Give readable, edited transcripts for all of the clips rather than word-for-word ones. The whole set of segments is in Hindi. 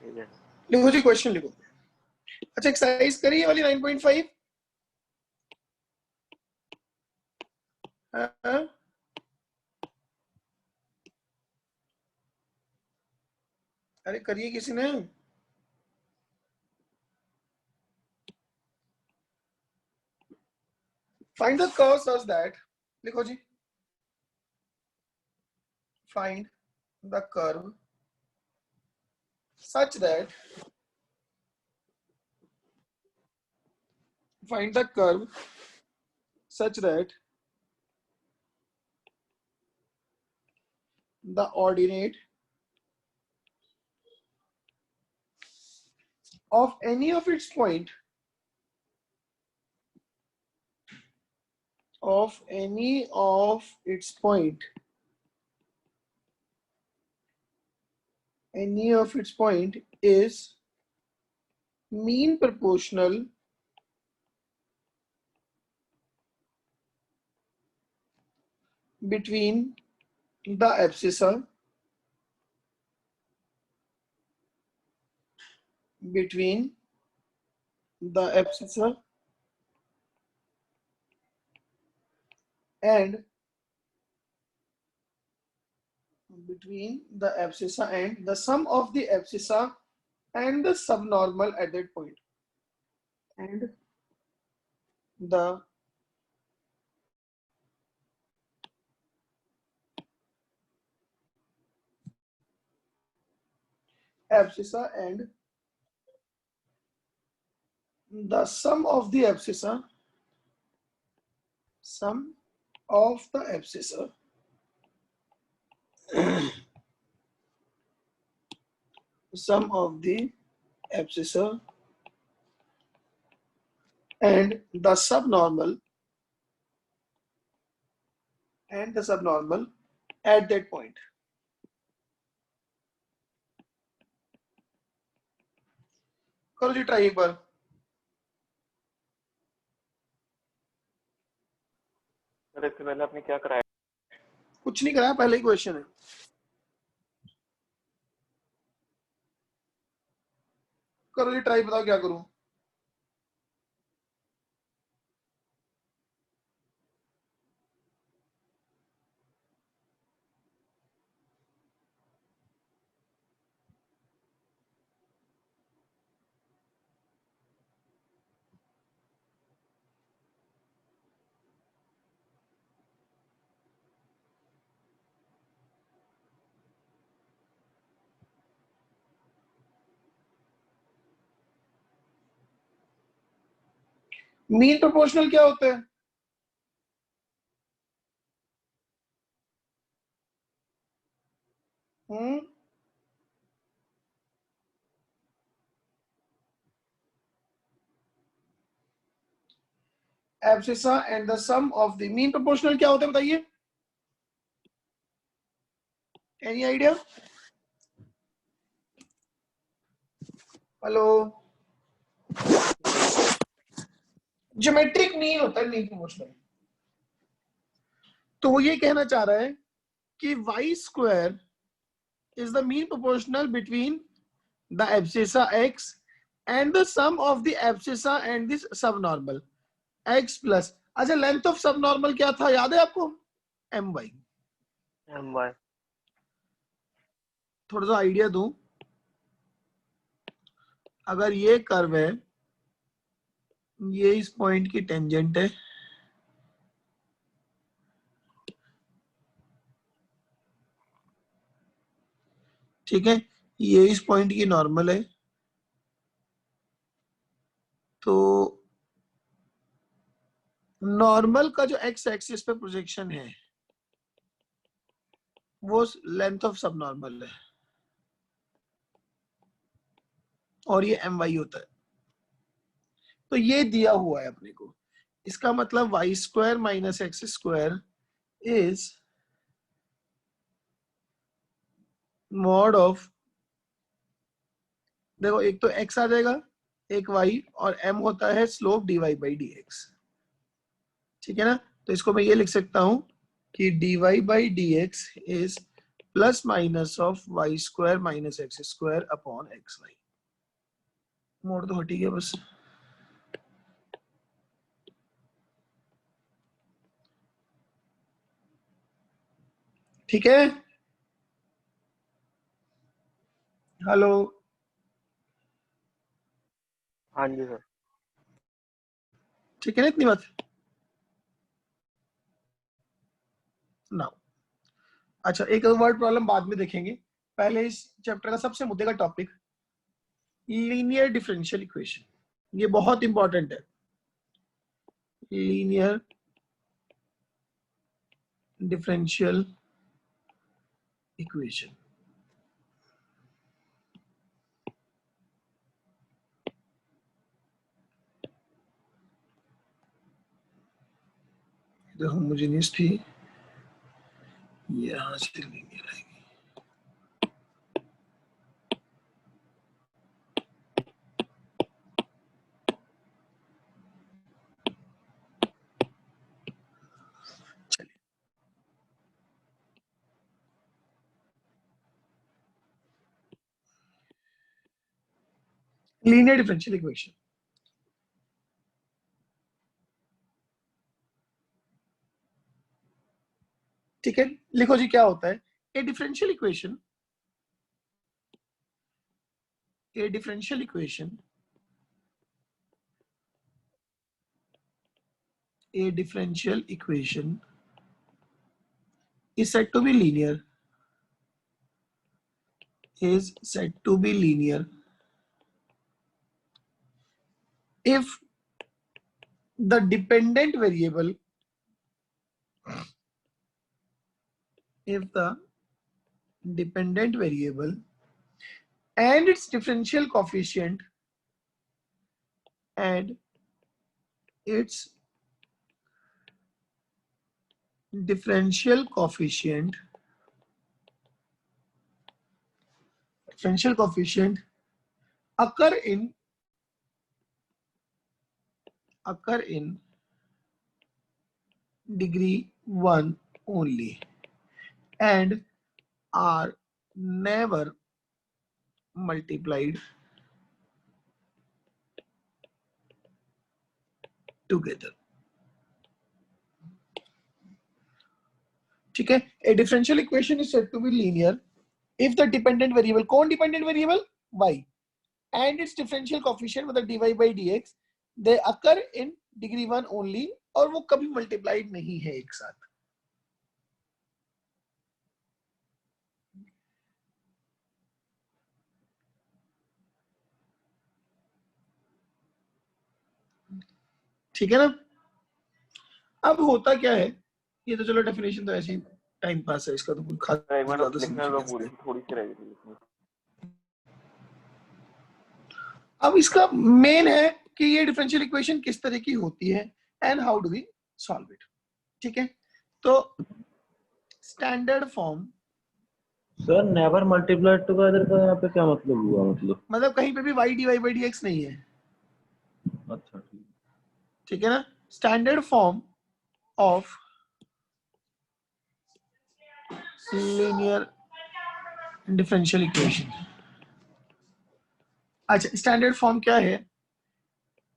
लिखो जी, क्वेश्चन लिखो। अच्छा, एक्सरसाइज करिए वाली 9.5। अरे करिए किसी ने। Find the curve such that, लिखो जी, find the curve such that, find the curve such that the ordinate of any of its point is mean proportional between the abscissa and the sum of the abscissa and the subnormal at that point, and the abscissa and the sum of the abscissa and the subnormal at that point. करो जी ट्राई एक बार। इससे पहले आपने क्या कराया? कुछ नहीं कराया, पहले ही क्वेश्चन है। करो जी ट्राई, बताओ क्या करूं। मीन प्रोपोर्शनल क्या होता है? Abscissa and the sum of the mean proportional क्या होता है बताइए? Any idea? Hello, geometric mean होता है मीन प्रोपोर्शनल। तो वो ये कहना चाह रहा है कि y square is the mean proportional between the abscissa x and the sum of the abscissa and this subnormal x plus, अच्छा लेंथ ऑफ सबनॉर्मल क्या था याद है आपको? my। थोड़ा सा आइडिया दूं, अगर ये कर्व है, ये इस पॉइंट की टेंजेंट है, ठीक है, ये इस पॉइंट की नॉर्मल है, तो नॉर्मल का जो एक्स एक्सिस पे प्रोजेक्शन है वो लेंथ ऑफ सबनॉर्मल है और ये my होता है। तो ये दिया हुआ है अपने को, इसका मतलब y square minus x square is mod of, देखो एक तो x आ जाएगा, एक y, और m होता है स्लोप dy बाई dx, ठीक है ना। तो इसको मैं ये लिख सकता हूं कि dy by dx is plus minus of y square minus x square upon x y. मोड़ तो हटी गया बस। ठीक है, हेलो, हाँ जी सर। ठीक है ना इतनी बात। नाउ अच्छा, एक वर्ड प्रॉब्लम बाद में देखेंगे, पहले इस चैप्टर का सबसे मुद्दे का टॉपिक लीनियर डिफरेंशियल इक्वेशन, ये बहुत इंपॉर्टेंट है। Linear differential equation. जो होमोजेनियस थी यहां से लीनियर आएगी। लीनियर डिफरेंशियल इक्वेशन, ठीक है, लिखो जी क्या होता है। ए differential equation, A differential equation, a differential equation is said to be linear, is said to be linear if the dependent variable, if the dependent variable and its differential coefficient and its differential coefficient occur in degree 1 only and are never multiplied together. ठीक है, a differential equation is said to be linear if the dependent variable, कौन dependent variable, y, and its differential coefficient मतलब dy by dx they occur in degree 1 only और वो कभी multiplied नहीं है एक साथ। ठीक है ना। अब होता क्या है, ये तो चलो डेफिनेशन तो ऐसी टाइम पास है, इसका तो कोई खास एक बार ज्यादा लिखने समझ दो, नहीं पूरी आता। थोड़ी सी रह गई थी लिखनी। अब इसका मेन है कि ये डिफरेंशियल इक्वेशन किस तरह की होती है and how do we solve it. ठीक है, तो standard form, sir never multiplied together का यहाँ पे क्या मतलब हुआ? मतलब कहीं पे भी y dy by dx नहीं है। अच्छा ठीक। ठीक है ना, standard form of linear differential equation. अच्छा, स्टैंडर्ड फॉर्म क्या है,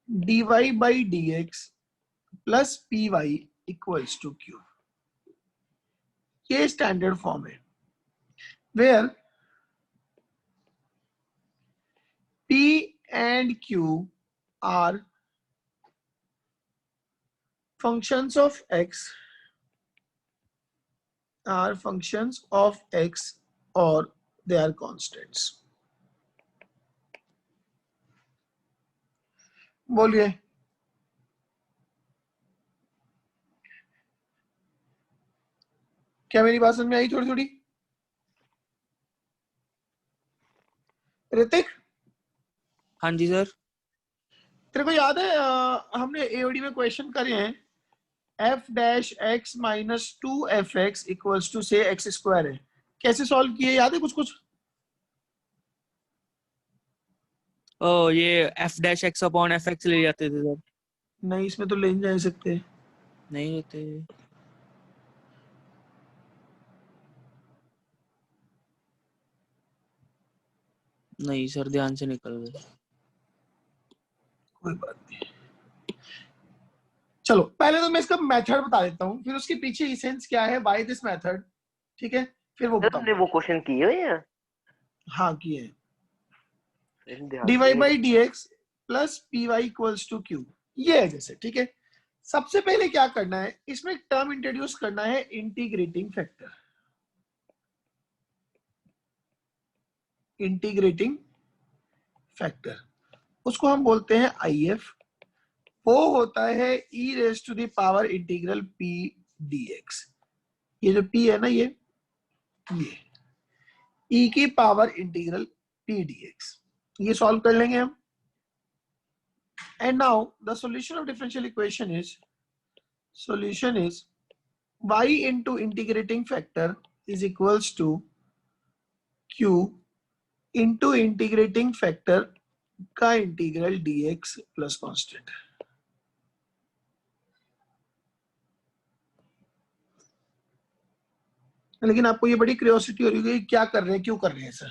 dy by dx plus py equals to q, ये स्टैंडर्ड फॉर्म है where p and q are functions of x, are functions of x or they are constants। बोलिए, क्या मेरी बात समझ में आई थोड़ी थोड़ी? ऋतिक, हाँ जी सर। तेरे को याद है हमने एओडी में क्वेश्चन करे हैं, f dash x minus 2f(x) equals to से एक्स स्क्वायर है, कैसे सॉल्व किए, याद है कुछ कुछ? ओ ये F dash x upon F x ले जाते थे सर। नहीं, इसमें तो ले जा सकते। नहीं लेते। नहीं सर, ध्यान से निकल गए। कोई बात नहीं, चलो पहले तो मैं इसका मेथड बता देता हूँ, फिर उसके पीछे इसेंस क्या है बाय दिस मेथड, ठीक है, फिर वो सर हमने बताऊंगा। वो क्वेश्चन किए हुए हैं, हाँ किए हैं। ध्यान dy से नहीं। By dx plus p y equals to q, ये है जैसे, ठीक है। सबसे पहले क्या करना है, इसमें एक टर्म इंट्रोड्यूस करना है, इंटीग्रेटिंग फैक्टर। इंटीग्रेटिंग फैक्टर उसको हम बोलते हैं IF। वो होता है e raise to the power integral p dx। ये जो p है ना, ये e की पावर इंटीग्रल p dx, ये सॉल्व कर लेंगे हम। And now the solution of differential equation is, solution is y into integrating factor is equals to q into integrating factor का इंटीग्रल dx प्लस कांस्टेंट। लेकिन आपको ये बड़ी क्यूरियोसिटी हो रही है क्या कर रहे हैं, क्यों कर रहे हैं सर,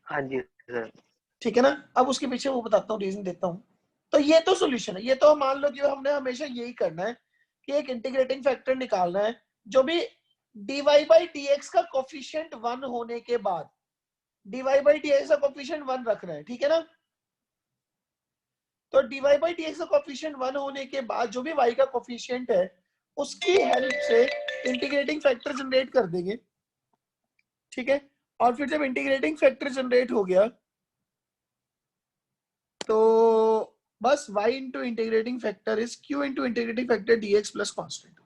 हाँ जी सर। ठीक है ना। अब उसके पीछे वो बताता हूँ, रीजन देता हूँ। तो ये तो सॉल्यूशन है, ये तो मान लो कि हमने हमेशा यही करना है कि एक इंटीग्रेटिंग फैक्टर निकालना है जो भी dy बाई dx का कोफिशिएंट 1 होने के बाद, dy बाई dx का कोफिशिएंट 1 रखना है, ठीक है ना। तो dy बाई dx का कोफिशिएंट 1 होने के बाद जो भी y का कोफिशिएंट है उसकी हेल्प से इंटीग्रेटिंग फैक्टर जनरेट कर देंगे, ठीक है। और फिर जब इंटीग्रेटिंग फैक्टर जनरेट हो गया तो बस y into integrating factor is q into integrating factor dx plus constant.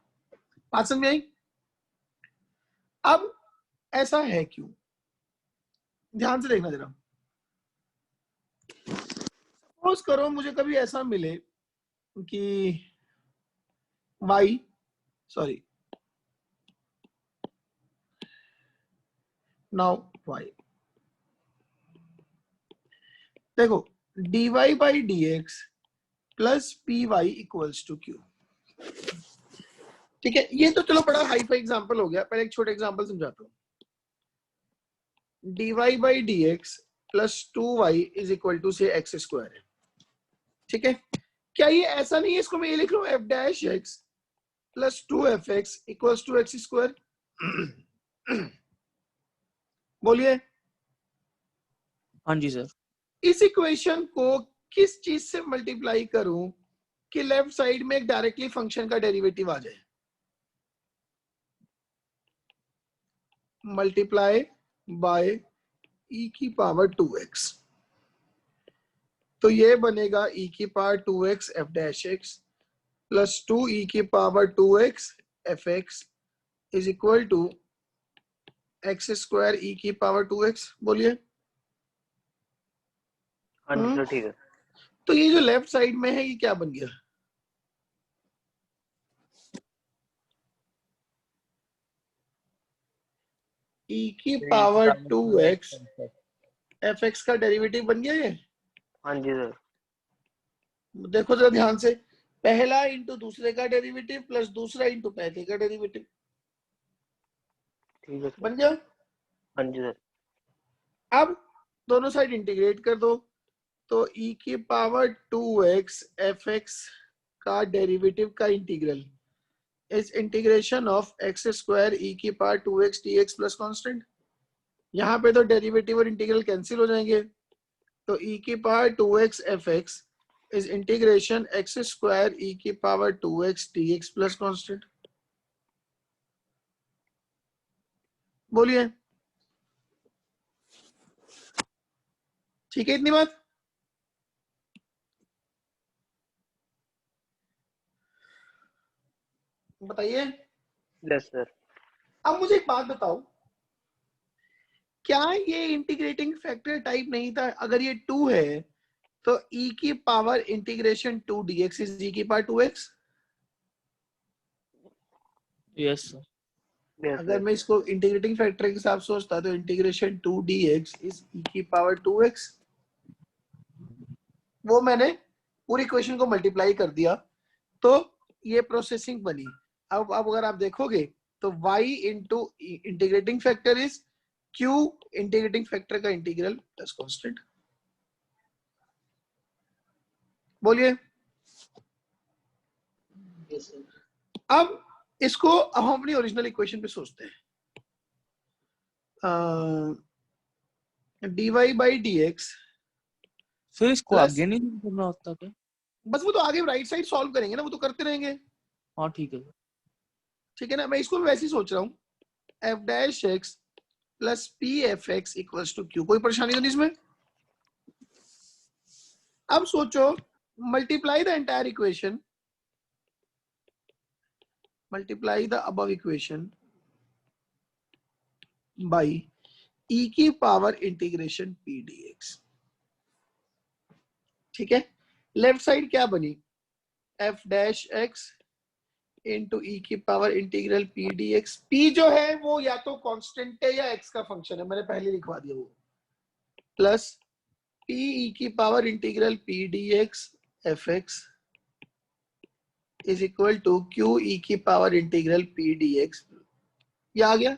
बात समझ में आई। अब ऐसा है क्यों, ध्यान से देखना जरा। सपोज करो मुझे कभी ऐसा मिले कि y, सॉरी नाउ y, देखो dy by dx plus p y equals to q, ठीक है। ये तो चलो बड़ा हाई फाई एग्जांपल हो गया, पहले एक छोटा एग्जांपल समझाता हूँ। dy by dx plus 2y is equal to से एक्स स्क्वायर है, ठीक है। क्या ये ऐसा नहीं है, इसको मैं ये लिख रहा हूँ f dash x plus 2fx equals to x square. बोलिए। हाँ जी सर। इस इक्वेशन को किस चीज से मल्टीप्लाई करूं कि लेफ्ट साइड में एक डायरेक्टली फंक्शन का डेरिवेटिव आ जाए, मल्टीप्लाई बाय e की पावर 2x, तो ये बनेगा e की power 2x f dash x plus 2 e की power 2x fx is equal to x square e की पावर 2x। बोलिए। हाँ जी सर, ठीक है। तो ये जो लेफ्ट साइड में है ये क्या बन गया, e की पावर 2x fx का डेरिवेटिव बन गया ये। हाँ जी सर। देखो जरा ध्यान से, पहला इंटू दूसरे का डेरिवेटिव प्लस दूसरा इंटू पहले का डेरिवेटिव, ठीक है सर। बन गया। हाँ जी सर। अब दोनों साइड इंटीग्रेट कर दो, तो e की पावर 2x fx का डेरिवेटिव का integral is integration of x square e की power 2x dx plus constant. यहाँ पे तो डेरिवेटिव और इंटीग्रल कैंसिल हो जाएंगे, तो e की power 2x fx is integration x square e की power 2x dx plus constant. बोलिए, ठीक है इतनी बात। बताइए। Yes sir. अब मुझे एक बात बताओ, क्या ये इंटीग्रेटिंग फैक्टर टाइप नहीं था? अगर ये 2 है तो e की power integration 2 dx is e की power 2x। Yes sir. Yes अगर सर। मैं इसको इंटीग्रेटिंग फैक्टर के हिसाब से सोचता तो इंटीग्रेशन 2 dx इज e की पावर 2x। वो मैंने पूरी इक्वेशन को मल्टीप्लाई कर दिया तो ये प्रोसेसिंग बनी। अब अगर आप देखोगे तो y into integrating factor is Q integrating factor का इंटीग्रल प्लस कांस्टेंट। बोलिए। अब इसको हम अपनी ओरिजिनल इक्वेशन पे सोचते हैं। dy बाई डी एक्स, फिर इसको Plus- आगे नहीं करना होता क्या? बस वो तो आगे राइट साइड सॉल्व करेंगे ना, वो तो करते रहेंगे। हाँ ठीक है। ठीक है ना, मैं इसको वैसे ही सोच रहा हूँ, F dash x plus P F X equals to Q. कोई परेशानी तो नहीं इसमें? अब सोचो, multiply the entire equation, multiply the above equation by E की power integration P D X. ठीक है, लेफ्ट साइड क्या बनी, F dash X into E की power integral P D X. P जो है वो या तो कांस्टेंट है या एक्स का फंक्शन है, मैंने पहले लिखवा दिया वो, प्लस पी ई की power integral P D X F X is equal to Q E की power integral P D X. ये आ गया।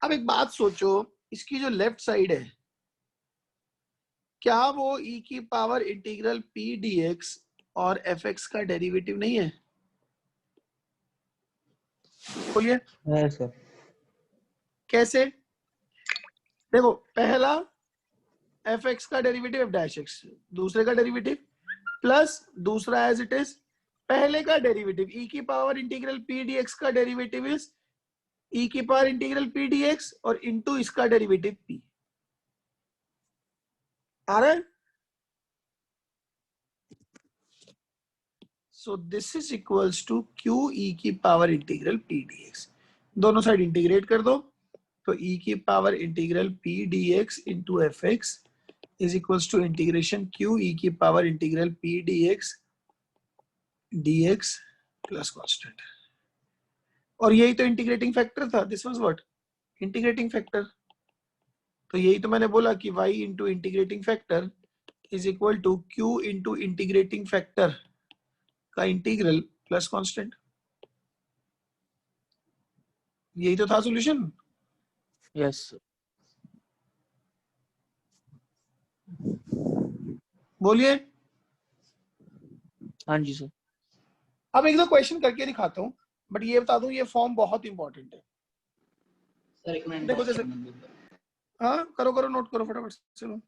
अब एक बात सोचो, इसकी जो लेफ्ट साइड है, क्या वो ई की power integral P D x और एफ एक्स का डेरिवेटिव नहीं है? बोलिए है सर। कैसे? देखो, पहला एफ एक्स का डेरिवेटिव एफ डैश एक्स, दूसरे का डेरिवेटिव प्लस दूसरा एज इट इज पहले का डेरिवेटिव ई की power integral P D x का डेरिवेटिव इज ई की power integral P D x और इंटू इसका डेरिवेटिव पी। आ रहा है? So this is equals to Q E की power integral P D X. दोनों साइड इंटीग्रेट कर दो, तो ई की power integral P D X into F X is equals to integration Q E की power integral P D X dx plus constant. और यही तो इंटीग्रेटिंग फैक्टर था, this was what, integrating factor. तो यही तो मैंने बोला कि y into integrating factor is equal to q into integrating factor का इंटीग्रल प्लस कांस्टेंट। यही तो था सॉल्यूशन। यस। बोलिए। हाँ जी सर। अब एक दो क्वेश्चन करके दिखाता हूँ, बट ये बता दूं, ये फॉर्म बहुत इंपॉर्टेंट है। देखो जैसे, हाँ करो करो, नोट करो फटाफट से।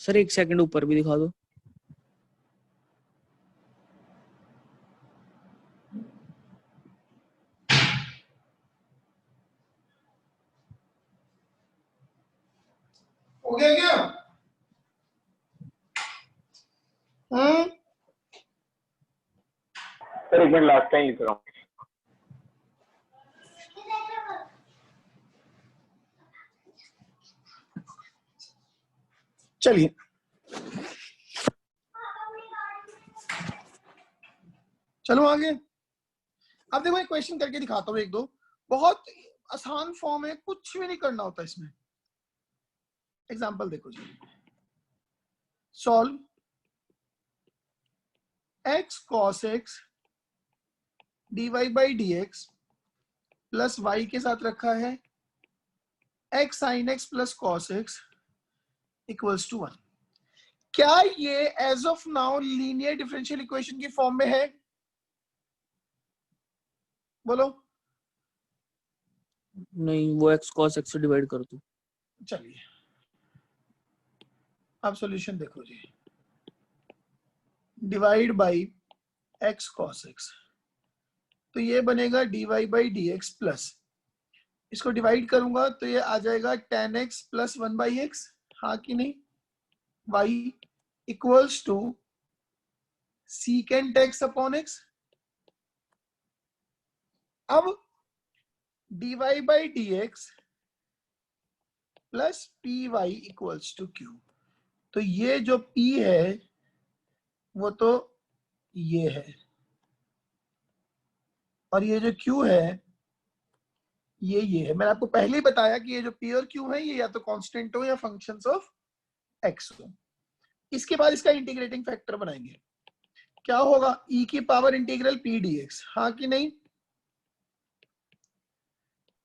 सर एक सेकंड ऊपर भी दिखा दो। हो गया क्या? सर एक मिनट, लास्ट टाइम लिख रहा हूँ। चलिए, चलो आगे। अब देखो एक क्वेश्चन करके दिखाता हूँ, एक दो बहुत आसान फॉर्म है, कुछ भी नहीं करना होता इसमें। एग्जांपल देखो जी, solve x cos x dy by D x plus Y के साथ रखा है x sin x plus cos x equals to 1। क्या ये as of now linear differential equation की फॉर्म में है? बोलो। नहीं, वो x cos x से डिवाइड कर दो। चलिए, अब सॉल्यूशन देखो जी, divide by x cos x, तो ये बनेगा dy by D x plus, इसको डिवाइड करूंगा तो ये आ जाएगा tan x plus 1 by x, हाँ कि नहीं? y equals to secant x upon x। अब dy by dx plus p y equals to q. तो ये जो p है वो तो ये है, और ये जो q है ये है। मैंने आपको पहले ही बताया कि ये जो p और q है ये या तो कांस्टेंट हो या फंक्शंस ऑफ x हो। इसके बाद इसका इंटीग्रेटिंग फैक्टर बनाएंगे। क्या होगा? e की पावर इंटीग्रल p dx, हाँ कि नहीं?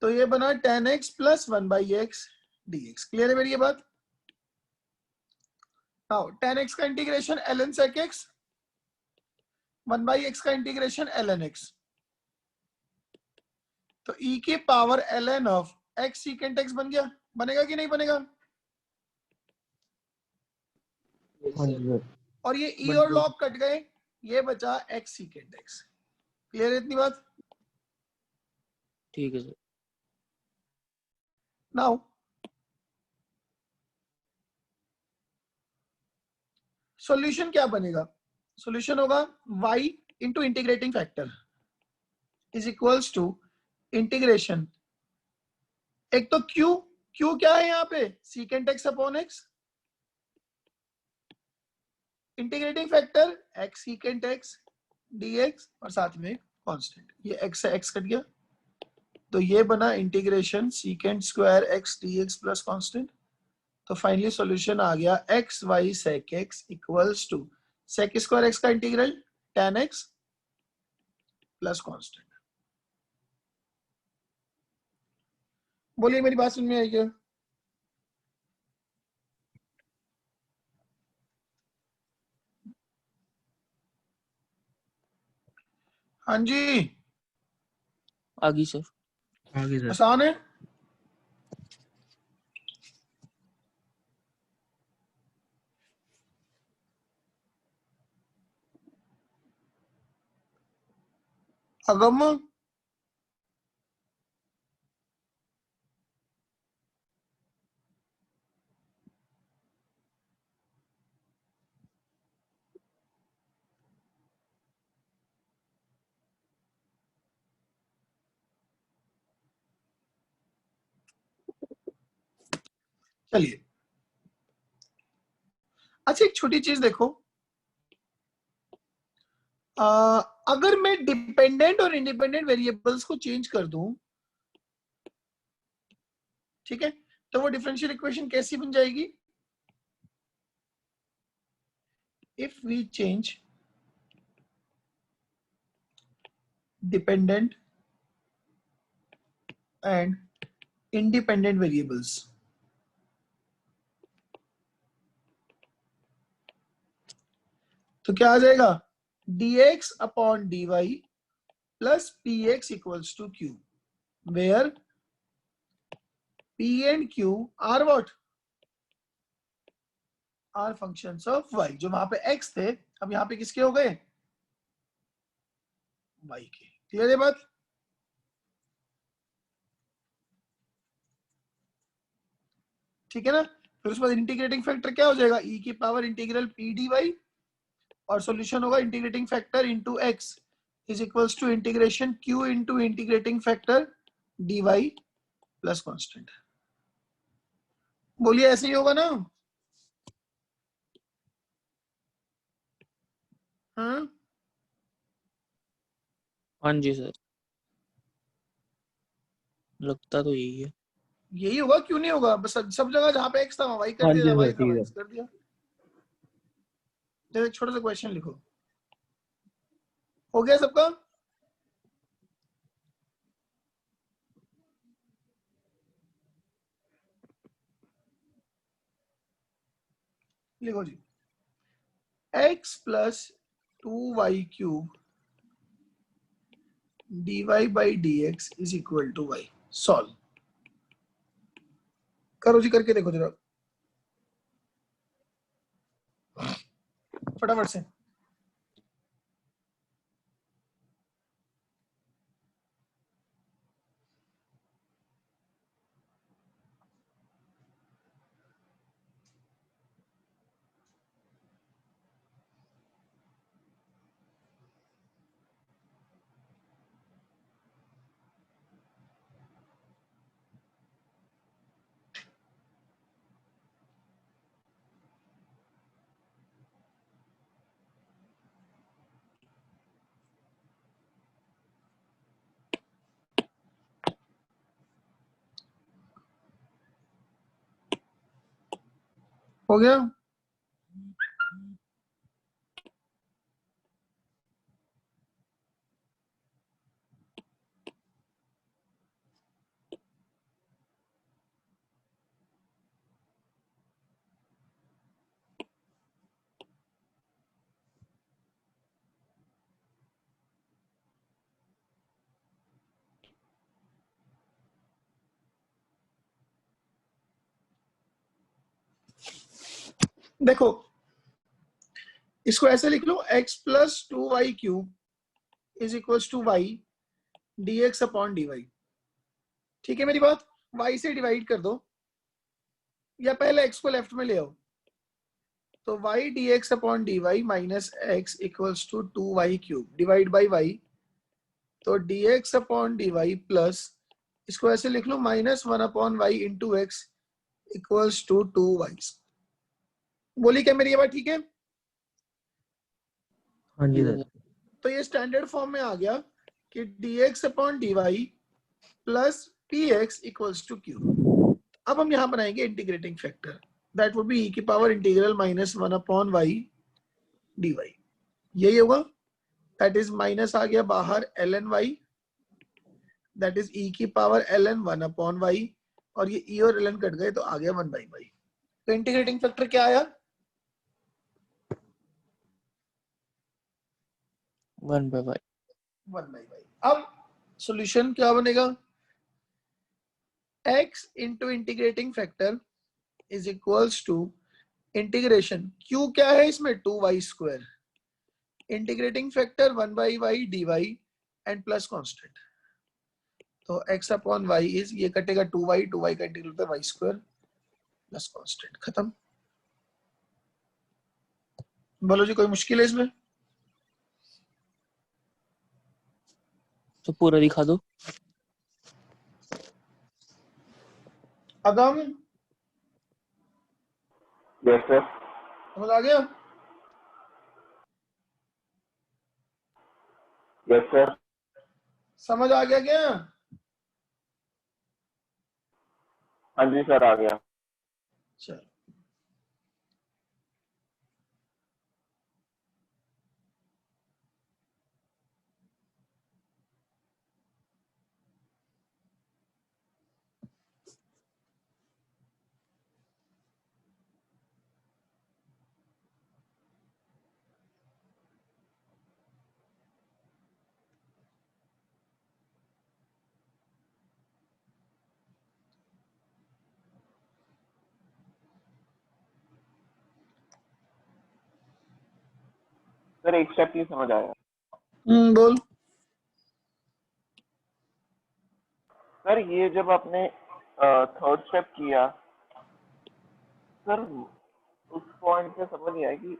तो ये बना tan x plus 1/x dx। Clear है मेरी ये बात? नाउ tan x का integration ln sec x, 1/x का इंटीग्रेशन ln x। तो e की power ln of x secant x बन गया। बनेगा कि नहीं बनेगा? हाँ जी सर। और ये e बन और गया। log कट गए, ये बचा x secant x। क्लियर है इतनी बात? ठीक है सर। नाउ सॉल्यूशन क्या बनेगा? सॉल्यूशन होगा y into integrating factor is equals to integration, एक तो q क्या है यहाँ पे? secant x upon x, integrating factor x secant x dx, और साथ में कांस्टेंट ये x से x कट गया, तो ये बना integration secant square x dx plus constant. तो फाइनली सॉल्यूशन आ गया x y sec x equals to sec square x का integral tan x plus constant. बोलिए मेरी बात सुन में आई क्या? हाँ जी, आगे सर। आगे सर। आसान है। अगम चलिए, अच्छा एक छोटी चीज देखो, अगर मैं डिपेंडेंट और इंडिपेंडेंट वेरिएबल्स को चेंज कर दूं, ठीक है, तो वो डिफरेंशियल इक्वेशन कैसी बन जाएगी? If we change dependent and independent variables, तो क्या आ जाएगा? dx upon dy plus px equals to q, where p and q are what? Are functions of y। जो वहां पे x थे अब यहाँ पे किसके हो गए? y के। क्लियर है बात? ठीक है ना? फिर उसके बाद इंटीग्रेटिंग फैक्टर क्या हो जाएगा? e की पावर इंटीग्रल p dy, और सॉल्यूशन होगा integrating factor into x is equals to integration q into integrating factor dy plus constant. बोलिए ऐसे ही होगा ना? हाँ, हाँ जी सर, लगता तो यही है। यही होगा, क्यों नहीं होगा? बस सब जगह जहां पे x था वहां y कर हाँ दिया, जी जहां y सर, था ठीक वहां है। x कर दिया। तो एक छोटा सा क्वेश्चन लिखो। हो गया सबका? लिखो जी, x plus 2y cube dy by dx is equal to y। Solve करो जी, करके देखो जरा फटाफट से। हो गया? देखो इसको ऐसे लिख लो, x plus 2y cube is equals to y dx upon dy। ठीक है मेरी बात? y से डिवाइड कर दो या पहले x को लेफ्ट में ले आओ, तो y dx upon dy minus x equals to 2y cube divide by y, तो dx अपॉन dy प्लस इसको ऐसे लिख लो -1 upon y into x equals to 2y। बोली क्या मेरी ये बात ठीक है? हाँ जी सर। तो ये स्टैंडर्ड फॉर्म में आ गया कि dx upon dy plus px equals to q। अब हम यहां बनाएंगे integrating factor, that would be e की power integral -1 upon y dy। यही होगा, दैट इज माइनस आ गया बाहर ln y, that is e की पावर ln 1 अपॉन y, और ये e और ln कट गए तो आ गया 1 बाई y। तो इंटीग्रेटिंग फैक्टर क्या आया? 1 by y। 1 by y। अब सॉल्यूशन क्या बनेगा? x into integrating factor is equals to integration q क्या है इसमें 2y square, integrating factor 1 by y dy and plus constant. तो x अपॉन y इज, ये कटेगा 2y का इंटीग्रल पे y स्क्वायर प्लस कांस्टेंट। खत्म। बोलो जी कोई मुश्किल है इसमें? तो पूरा दिखा दो। अगम यस सर। समझ आ गया? Yes sir. समझ आ गया क्या? हाँ जी सर, आ गया। चलो सर एक स्टेप नहीं समझ आया। बोल। सर ये जब आपने थर्ड स्टेप किया सर, उस पॉइंट पे समझ नहीं आया कि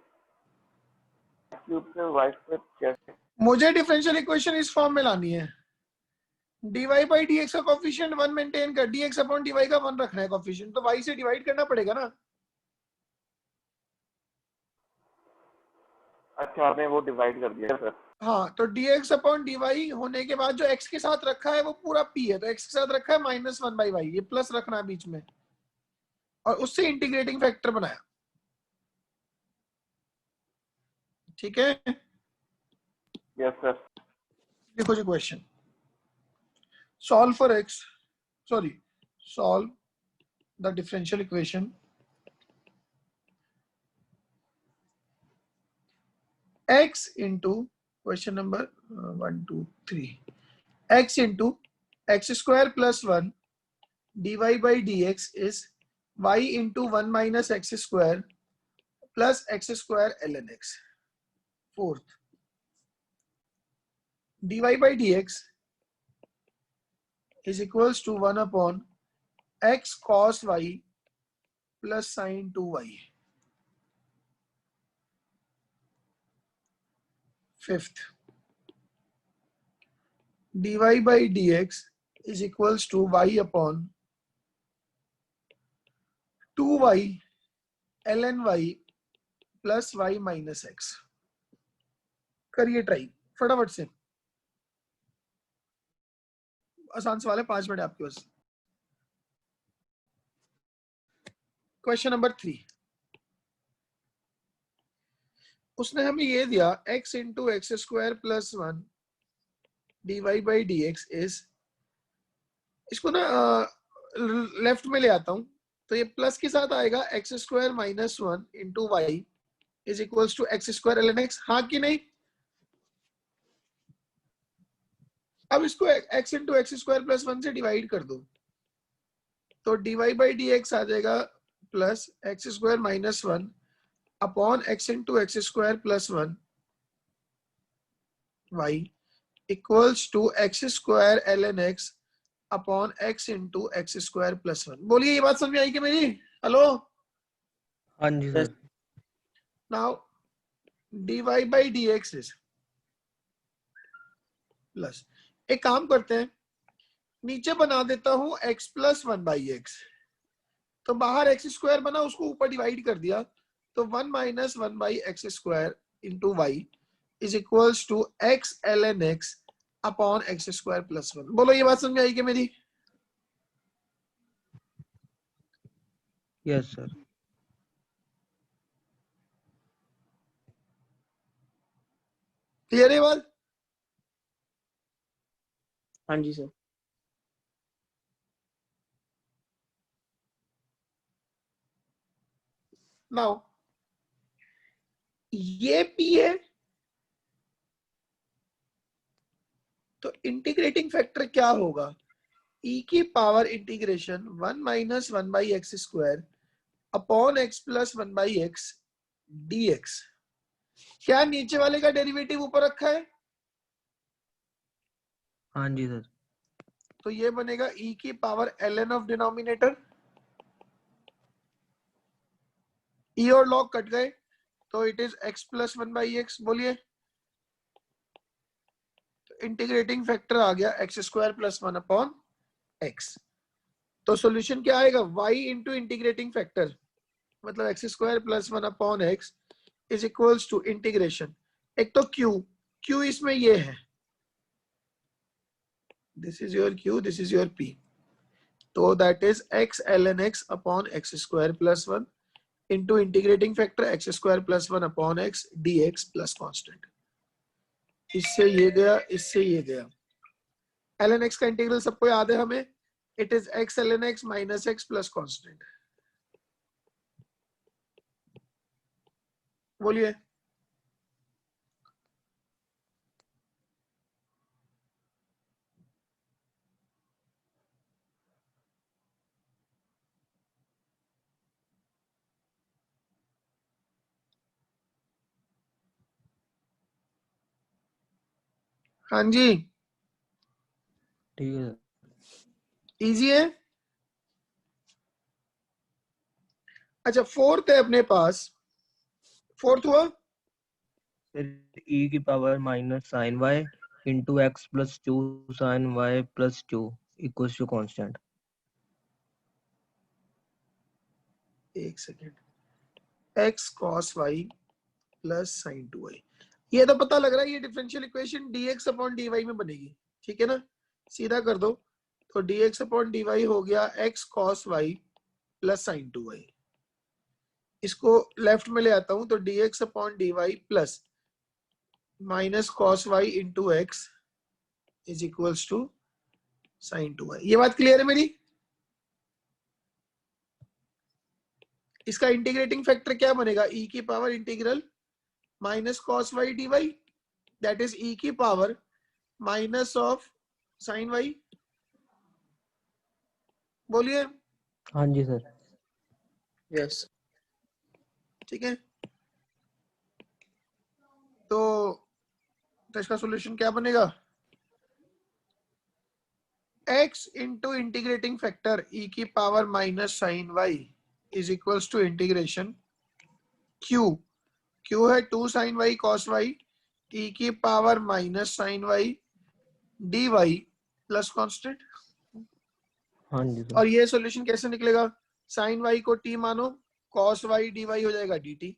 क्यूब से वाई स्क्वायर कैसे। मुझे डिफरेंशियल इक्वेशन इस फॉर्म में लानी है, dy बाई dx का कोफिशिएंट 1 मेंटेन कर, dx अपॉन dy का 1 रखना है कोफिशिएंट, तो y से डिवाइड करना पड़ेगा ना। अच्छा, आपने वो डिवाइड कर दिया सर। हाँ, तो dx अपॉन dy होने के बाद जो x के साथ रखा है वो पूरा p है, तो x के साथ रखा है -1 बाई y, ये प्लस रखना है बीच में, और उससे इंटीग्रेटिंग फैक्टर बनाया। ठीक है, यस सर। देखो जी question, solve for x, sorry solve the differential equation x into question number 1 2 3, x into x square plus 1 dy by dx is y into 1 minus x square plus x square ln x। Fourth, dy by dx is equals to 1 upon x cos y plus sin 2y। Fifth, dy by dx is equals to y upon 2y ln y plus y minus x. करिए ट्राई फटाफट से, आसान सवाल है, 5 मिनट आपके पास। क्वेश्चन नंबर 3, उसने हमें ये दिया x into x square plus 1 dy by D x is, इसको ना लेफ्ट में ले आता हूं, तो ये प्लस के साथ आएगा x square minus 1 into y is equals to x square l n x, हाँ कि नहीं? अब इसको x into x square plus 1 से डिवाइड कर दो, तो dy बाई डी एक्स आ जाएगा plus x square minus 1 upon x into x square plus 1 y equals to x square l n x upon x into x square plus 1। बोलिए ये बात समझ में आई कि मेरी? हेलो, हाँ जी sir. Now dy by D x is plus, एक काम करते हैं, नीचे बना देता हूं x प्लस 1 बाई एक्स, तो बाहर एक्स स्क्वायर बना उसको ऊपर डिवाइड कर दिया, तो 1 minus 1 by x square into y is equals to x l n x upon x square plus 1। बोलो ये बात समझ में आई कि मेरी? Yes sir. क्लियर है बात? हाँ जी सर। नाउ ये p है, तो इंटीग्रेटिंग फैक्टर क्या होगा? e की power integration 1 minus 1 by x square upon x plus 1 by x dx। क्या नीचे वाले का डेरिवेटिव ऊपर रखा है? हाँ जी सर। तो ये बनेगा e की power ln of denominator, e और log कट गए, तो it is x plus 1 by x. बोलिए, तो इंटीग्रेटिंग फैक्टर आ गया x square plus 1 upon x. तो सॉल्यूशन क्या आएगा? y इंटू इंटीग्रेटिंग फैक्टर मतलब x square plus 1 upon x is equals to integration, एक तो q इसमें ये है, this is your q, this is your p, तो that is x ln x upon x square plus 1 into integrating factor x square plus 1 upon x dx plus constant. इससे ये गया, इससे ये गया, ln x का इंटीग्रल सबको याद है हमें, it is x ln x minus x plus constant. बोलिए, हाँ जी, ठीक है सर। इजी है। अच्छा फोर्थ है अपने पास, फोर्थ हुआ फिर e की power minus sine y into x plus 2 sine y plus 2 equals to constant. एक second, x cos y plus sine 2y, ये तो पता लग रहा है ये differential equation dx upon dy में बनेगी, ठीक है ना? सीधा कर दो, तो dx अपॉन dy हो गया x cos y plus sine 2y। इसको लेफ्ट में ले आता हूं, तो dx upon dy plus minus cos y into x is equals to sine 2y। ये बात क्लियर है मेरी? इसका इंटीग्रेटिंग फैक्टर क्या बनेगा? e की power integral minus cos y dy, that is e की power minus of sine y। बोलिए, हाँ जी सर। यस। ठीक है, तो इसका सॉल्यूशन क्या बनेगा? x into integrating factor e की power minus sine y is equals to integration q है 2 sine y cos y e की power minus sine y dy plus constant. हाँ जी सर। और ये सॉल्यूशन कैसे निकलेगा? साइन y को t मानो, cos y dy हो जाएगा dt,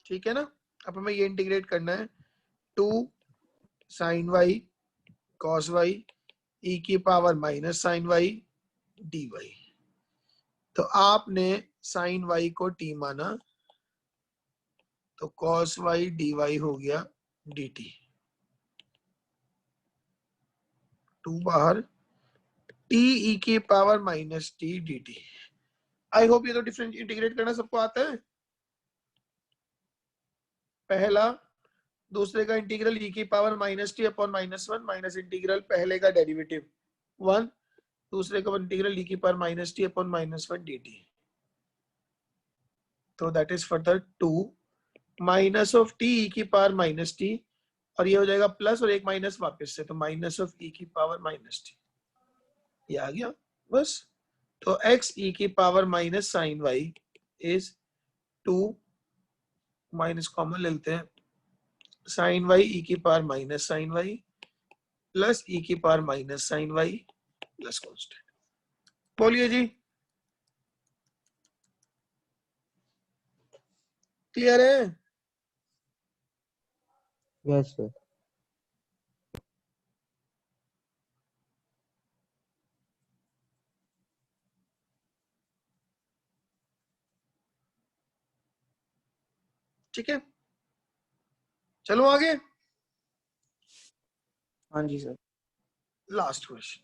ठीक है ना? अब हमें ये इंटीग्रेट करना है, 2 sine y cos y e की power minus sine y dy। तो आपने साइन y को t माना, तो cos y dy हो गया dt, 2 बाहर t e की power minus T dt। I hope ये तो डिफरेंट इंटीग्रेट करना सबको आता है। पहला दूसरे का इंटीग्रल e की power minus T upon -1 minus integral पहले का डेरिवेटिव 1, दूसरे का इंटीग्रल e की power minus T upon -1 dt। तो that is further 2 minus of T e की पावर माइनस टी, और ये हो जाएगा प्लस और एक माइनस वापस से, तो माइनस ऑफ e की पावर माइनस टी, ये आ गया बस। तो x e की power minus sine y is 2 minus common ले लेते हैं, साइन y e की power minus sine y plus e की power minus sine y plus constant. बोलिए जी, क्लियर है? Yes sir. ठीक है, चलो आगे। हाँ जी सर। लास्ट क्वेश्चन,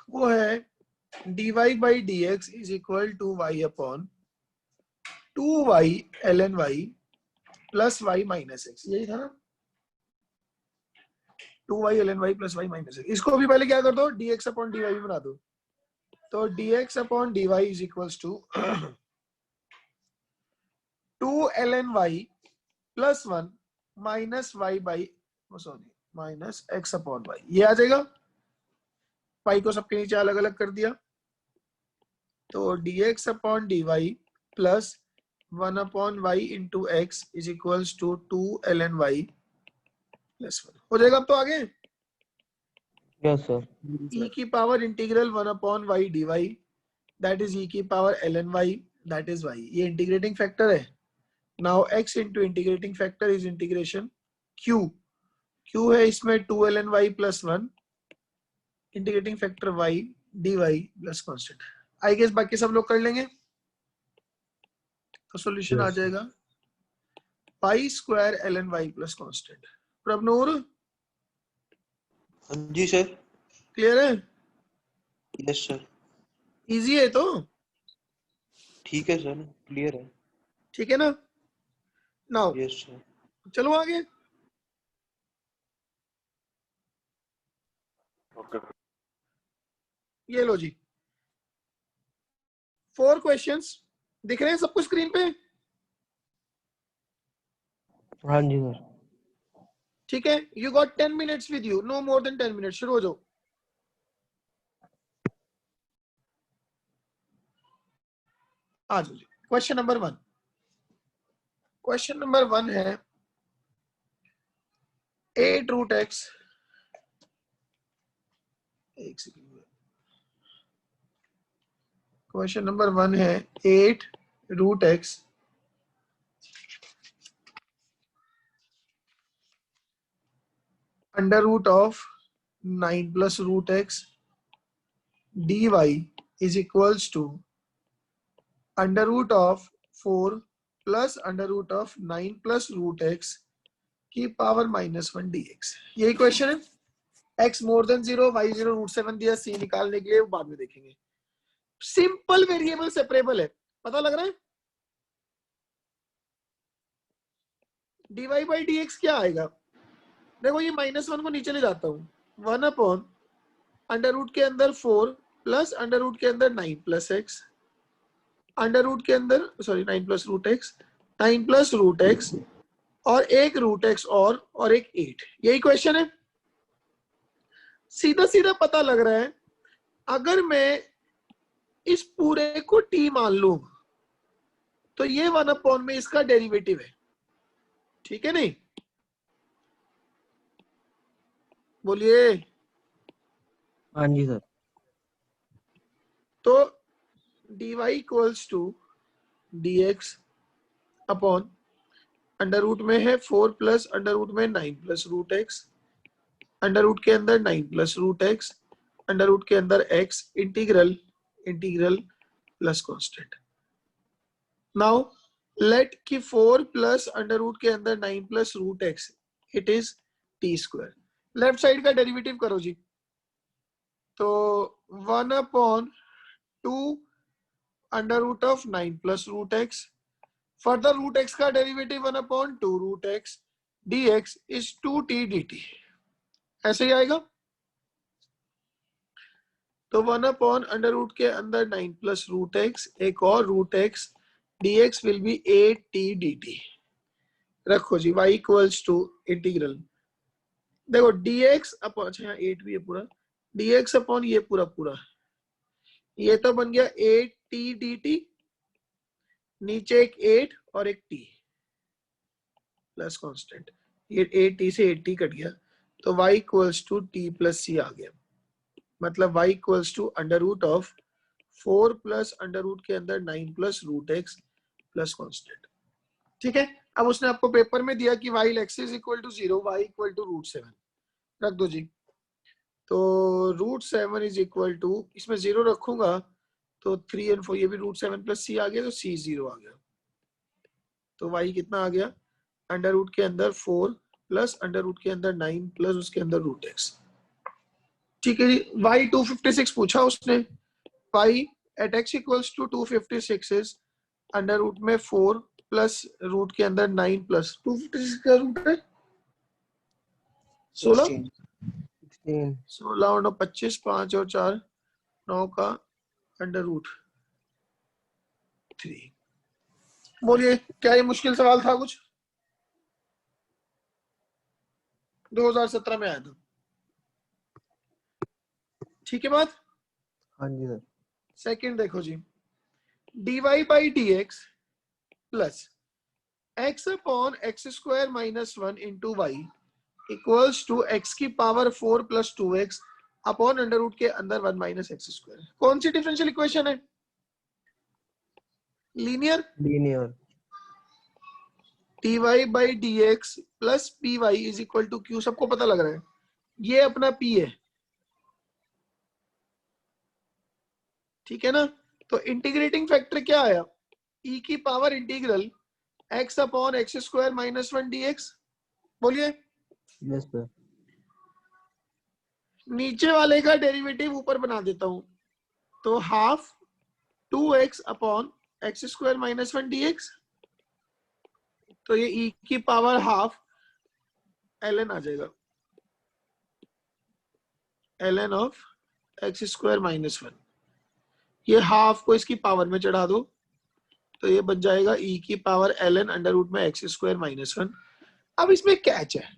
वो है dy by D x is equal to y upon 2y ln y plus y minus x, यही था ना? 2y ln y plus y minus x. इसको भी पहले क्या कर दो, dx अपॉन dy भी बना दो। तो dx upon dy is equals to 2 ln y plus 1 minus y by sorry minus x upon y, ये आ जाएगा। y को सबके नीचे अलग अलग कर दिया, तो dx upon dy plus 1 upon y into x is equals to 2 ln y plus 1 हो जाएगा। अब तो आगे यस सर। e की power integral 1 upon y dy that is e की power ln y that is y, ये इंटीग्रेटिंग फैक्टर है। Now x into integrating factor is integration q, q है इसमें 2 ln y plus 1 integrating factor y dy plus constant. I guess बाकी सब लोग कर लेंगे, तो सॉल्यूशन आ Yes, sir. जाएगा pi square ln y plus constant. Prabhnoor ji sir. Clear है? Yes sir. इजी है तो ठीक है सर, क्लियर है। ठीक है ना? Now yes sir. चलो आगे। ओके ये लो जी, 4 क्वेश्चंस दिख रहे हैं सबको स्क्रीन पे? हाँ जी सर। ठीक है, you got 10 minutes with you, no more than 10 minutes. शुरू हो जाओ। आ जाओ जी। क्वेश्चन नंबर 1, क्वेश्चन नंबर 1 है 8 रूट एक्स, एक सेकंड, क्वेश्चन नंबर 1 है 8 root x under root of 9 plus root x dy is equals to under root of 4 plus under root of 9 plus root x की पावर -1 dx। यही क्वेश्चन है। x more than 0, y 0, root 7 दिया, c निकालने के लिए बाद में देखेंगे। सिंपल वेरिएबल सेपरेबल है, पता लग रहा है? dy बाई dx क्या आएगा? देखो ये -1 को नीचे ले जाता हूँ, 1 अपॉन अंडर रूट के अंदर 4 प्लस अंडर रूट के अंदर 9 प्लस एक्स, अंडर रूट के अंदर sorry 9 plus root x, 9 plus root x और एक रूट एक्स और एक 8। यही क्वेश्चन है। सीधा सीधा पता लग रहा है, अगर मैं इस पूरे को t मान लूं तो ये 1 अपॉन में इसका डेरिवेटिव है, ठीक है नहीं? बोलिए। हाँ जी सर। तो dy equals to dx upon under root में है 4 प्लस अंडर रूट में 9 plus root x, under root के अंदर 9 plus root x, under root के अंदर x, integral plus constant. Now let कि 4 प्लस अंडर रूट के अंदर 9 plus root x it is T square. Left side का डेरिवेटिव करो जी, तो 1/2 under root of 9 plus root X, further root X का derivative 1/2 root x dx is 2t dt, ऐसे ही आएगा। तो 1 अंडर रूट के अंदर 9 प्लस रूट एक्स, एक और root x, dx will be 8t dt। रखो जी y इक्वल्स टू इंटीग्रल, देखो dx अपॉन, अच्छा यहाँ 8 भी है पूरा, dx अपॉन ये पूरा पूरा, ये तो बन गया 8t dt, नीचे एक 8 और एक t प्लस कांस्टेंट, ये 8t से 8t कट गया, तो y equals to t plus c आ गया। मतलब y equals to under root of 4 plus under root के अंदर 9 plus root x plus constant. ठीक है, अब उसने आपको पेपर में दिया कि y x is equal to 0, y equal to √7 रख दो जी। तो √7 इज इक्वल टू, इसमें 0 रखूंगा तो 3 और 4, ये भी √7 प्लस c आ गया, तो c 0 आ गया। तो y कितना आ गया, अंडर रूट के अंदर 4 प्लस अंडर रूट के अंदर 9 प्लस उसके अंदर रूट एक्स। ठीक है जी, y 256 पूछा उसने, y at x equals to 256 is under root में 4 प्लस रूट के अंदर 9 प्लस 256 का रूट है 16, 16 16 और 9 25, 5 और 4 9 का अंडर रूट 3। बोलिए क्या ये मुश्किल सवाल था कुछ? 2017 में आया था। ठीक है बात। हाँ जी सर। सेकंड देखो जी, dy by dx plus x upon x square minus 1 into y equals to x की power 4 plus 2x upon under root के अंदर 1 माइनस एक्स स्क्वायर। कौन सी डिफरेंशियल इक्वेशन है? Linear. Linear. dy by dx plus py is equal to q, सबको पता लग रहा है, ये अपना p है। ठीक है ना, तो इंटीग्रेटिंग फैक्टर क्या आया, e की power integral x upon x square minus 1 dx। बोलिए। Yes sir. नीचे वाले का डेरिवेटिव ऊपर बना देता हूं, तो half 2x upon x square minus 1 dx, तो ये e की पावर हाफ ln आ जाएगा, ln of x square minus 1, ये हाफ को इसकी पावर में चढ़ा दो, तो ये बन जाएगा e की पावर ln अंडर रूट में एक्स स्क्वायर माइनस 1। अब इसमें कैच है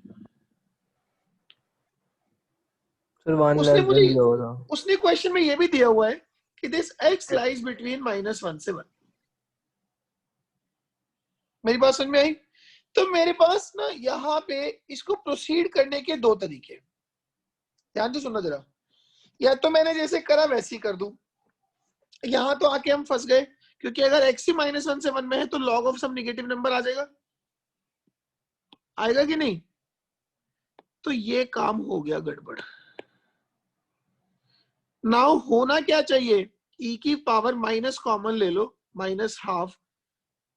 सर 1 उसने लेस मुझे, देन दिया हुआ था। उसने क्वेश्चन में ये भी दिया हुआ है कि दिस x लाइज बिटवीन -1 से 1। मेरी बात समझ में आई? तो मेरे पास ना यहाँ पे इसको प्रोसीड करने के दो तरीके, ध्यान से सुनना जरा। या तो मैंने जैसे करा वैसे ही कर दूं, यहां तो आके हम फंस गए, क्योंकि अगर x ही -1 से 1 में है तो log of some negative number आ जाएगा, आएगा कि नहीं? तो ये काम हो गया गड़बड़। नाउ होना क्या चाहिए, e की पावर माइनस कॉमन ले लो, minus half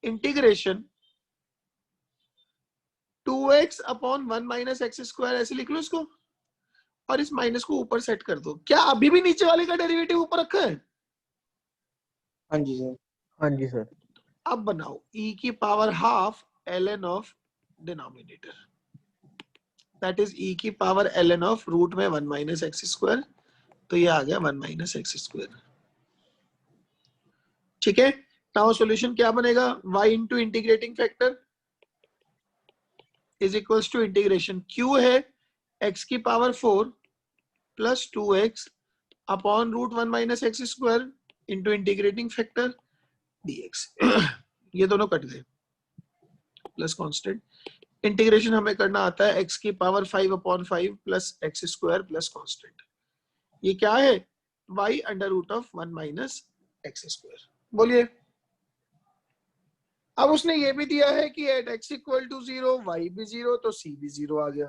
integration 2x upon 1 minus x square, ऐसे लिख लो इसको, और इस माइनस को ऊपर सेट कर दो। क्या अभी भी नीचे वाले का डेरिवेटिव ऊपर रखा है? हाँ जी सर। हाँ जी सर। अब बनाओ e की power half ln of denominator, that is e की पावर ln ऑफ रूट में 1 माइनस एक्स स्क्वायर, तो ये आ गया 1 माइनस एक्स स्क्वायर। ठीक है, नाउ सॉल्यूशन क्या बनेगा, y into integrating factor is equals to integration, q है x की power 4 plus 2x upon root 1 minus x square into integrating factor dx। ये दोनों कट गए, प्लस कांस्टेंट, इंटीग्रेशन हमें करना आता है x की power 5 upon 5 plus x square plus constant, ये क्या है, y under root of 1 minus x square. बोलिए। अब उसने ये भी दिया है कि at x equal to 0 y भी 0, तो c भी 0 आ गया,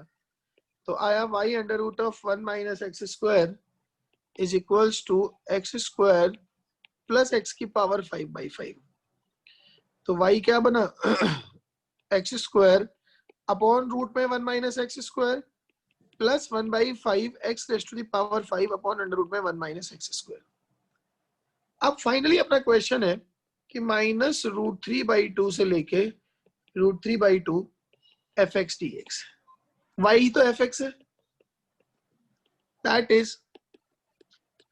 तो आया y under root of 1 minus x square is equals to x square plus x की पावर 5/5। तो y क्या बना एक्स स्क्वायर अपॉन रूट में 1 minus x square plus 1/5 x raise to the power 5 upon under root में 1 माइनस एक्स स्क्वायर। अब फाइनली अपना क्वेश्चन है कि -√3/2 से लेके √3/2 f x d x, y तो एफ एक्स है, दैट इज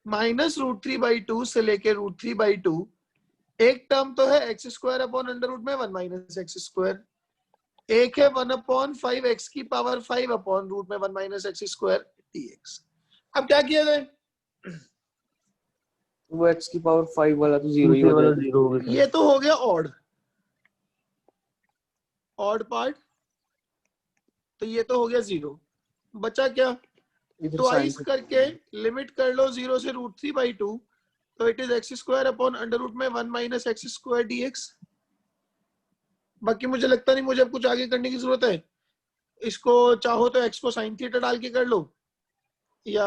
-√3/2 से लेके √3/2। एक टर्म तो है x square upon under root में 1 माइनस एक्स स्क्वायर, एक है 1/5 एक्स की पावर 5 अपॉन रूट में 1 माइनस एक्स स्क्वायर dx। अब क्या किया जाए? वो x की पावर 5 वाला तो जीरो ही दूसरे हो वाला जाएगा। जीरो हो गया ये तो हो गया ऑड पार्ट, तो ये तो हो गया 0। बचा क्या? इधर ट्वाइस साइन करके लिमिट कर लो 0 से √3/2, तो it is x square upon under root में 1 माइनस एक्स स्क्वायर dx। बाकी मुझे लगता नहीं मुझे अब कुछ आगे करने की जरूरत है। इसको चाहो तो एक्स को साइन थीटा डाल के कर लो या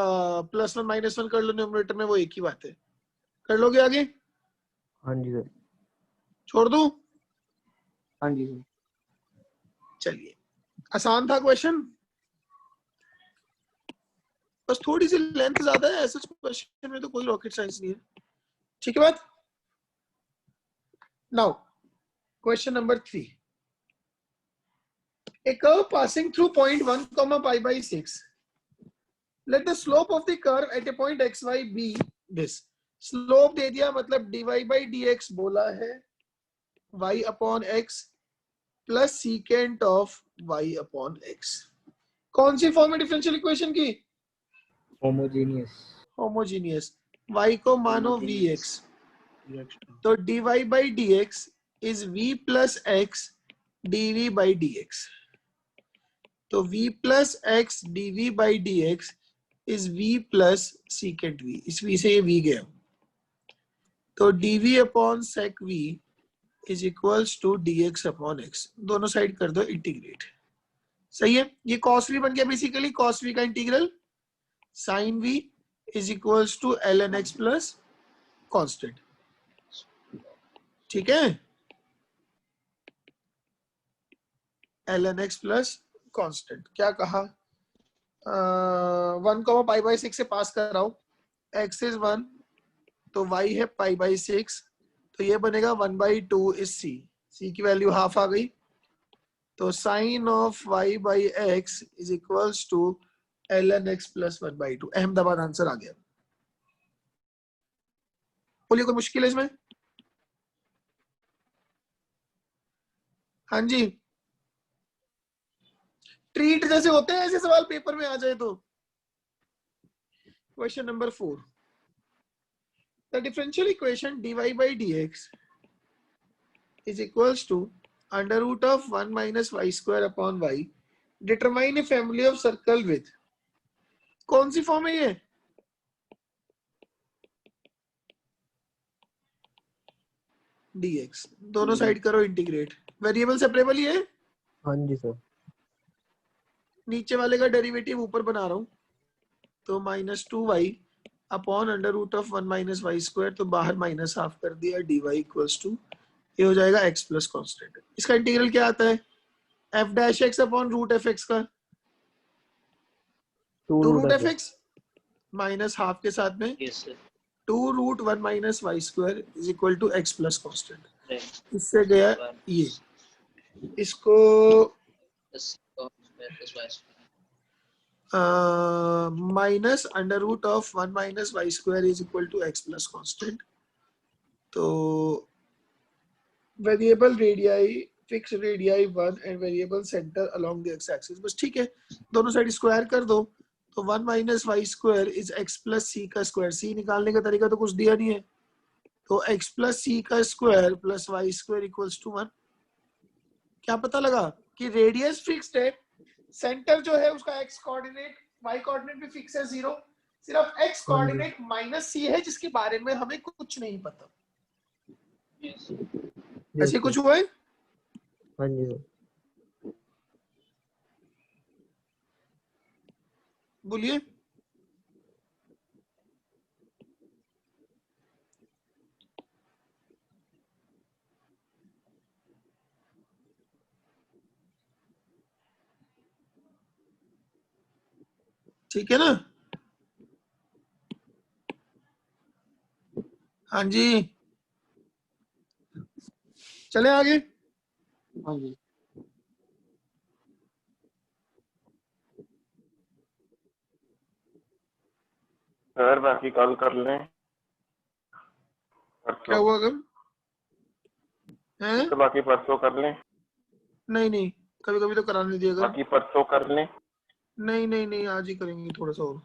+1 -1 कर लो न्यूमरेटर में, वो एक ही बात है। कर लोगे आगे? हाँ जी सर। छोड़ दूं? हाँ जी सर। चलिए, आसान था क्वेश्चन, बस थोड़ी सी लेंथ ज्यादा है। ऐसे क्वेश्चन में तो कोई रॉकेट साइंस नहीं है। ठीक है बात? Now question number 3। A curve passing through point 1, pi/6. Let the slope of the curve at a point xy be this. Slope दे दिया, मतलब dy/dx बोला है y upon x plus secant of y upon x। कौन सी फॉर्म है डिफरेंशियल इक्वेशन की? होमोजेनियस। होमोजीनियस। y को मानो vx, तो dy/dx is v plus x dv/dx। तो v plus x dv/dx is v plus secant v। इस v से ये v गया, तो dv अपॉन sec v is equals to dx upon x। दोनों साइड कर दो इंटीग्रेट। सही है? ये cos v बन गया बेसिकली, cos v का integral sin v is equals to ln x plus constant. ठीक है, ln x प्लस कांस्टेंट। क्या कहा? 1, pi/6 से पास कर रहा हूं, x इज 1 तो y है pi/6, तो ये बनेगा 1/2 इज c की वैल्यू हाफ आ गई, तो sine of y/x is equals to ln x plus 1/2। Ahmedabad answer आ गया। बोलिए कोई मुश्किल है इसमें? हाँ जी, ट्रीट जैसे होते हैं ऐसे सवाल पेपर में आ जाए तो। Question number 4। The differential equation dy/dx is equals to under root of 1 minus y square upon y. Determine a family of circle with. कौन सी फॉर्म है ये? dx। दोनों साइड करो इंटीग्रेट। वेरिएबल सेपरेबल ही है, हाँ जी सर। नीचे वाले का डेरिवेटिव ऊपर बना रहा हूं, तो -2y upon under root of 1 minus y square, तो बाहर माइनस हाफ कर दिया, dy इक्वल्स टू ये हो जाएगा x प्लस कॉन्स्टेंट। इसका इंटीग्रल क्या आता है? f' upon root f x का 2 root f x minus half के साथ में 2√1 minus y square is equal to x plus constant. इससे गया ये, इसको minus under root of 1 minus y square is equal to x plus constant. तो variable radii, fix radii 1 and variable centre along the x axis. बस ठीक है, दोनों साइड स्क्वायर कर दो, तो 1 minus y square is x plus c का स्क्वायर। सी निकालने का तरीका तो कुछ दिया नहीं है, तो x प्लस सी का square plus y square equals to 1। क्या पता लगा कि रेडियस फिक्स्ड है, सेंटर जो है उसका x कोऑर्डिनेट y कोऑर्डिनेट भी फिक्स है 0, सिर्फ x कोऑर्डिनेट -c है जिसके बारे में हमें कुछ नहीं पता। ऐसे कुछ हुआ है? हाँ जी सर। बोलिए। ठीक है ना? हाँ जी, चले आगे। हाँ जी सर बाकी कॉल कर लें क्या परसों, हुआ कब है? तो बाकी परसों कर लें, नहीं नहीं, कभी कभी तो कराने दिया कर। बाकी परसों कर लें। नहीं नहीं नहीं, आज ही करेंगे थोड़ा सा और।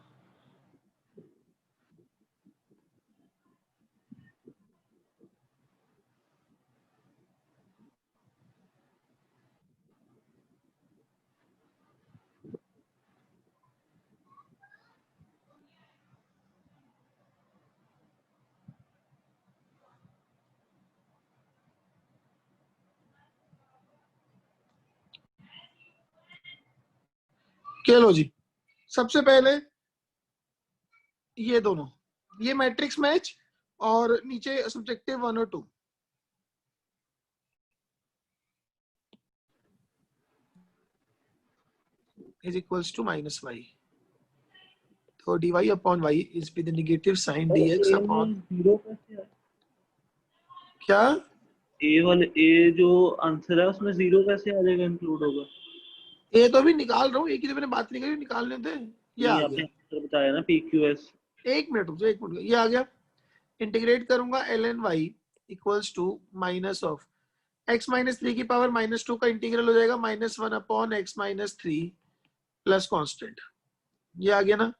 क्या लो जी, सबसे पहले ये दोनों, ये मैट्रिक्स मैच और नीचे सब्जेक्टिव 1 और 2 is equals to minus y. तो dy upon y is with the negative sign dx upon zero कैसे है? क्या? ए वाले ए जो आंसर है उसमें जीरो कैसे आ जाएगा, इंक्लूड होगा? ये तो अभी निकाल रहा हूँ, एक ही तो मैंने बात नहीं करी, निकालने थे। ये आ नहीं, आपने गया, आंसर बताया ना PQS। एक मिनट रुक जाओ, एक मिनट, ये आ गया। इंटीग्रेट करूंगा ln y equals to minus of x minus 3 की पावर माइनस 2 का इंटीग्रल हो जाएगा -1 upon x minus 3 plus constant. ये आ गया ना?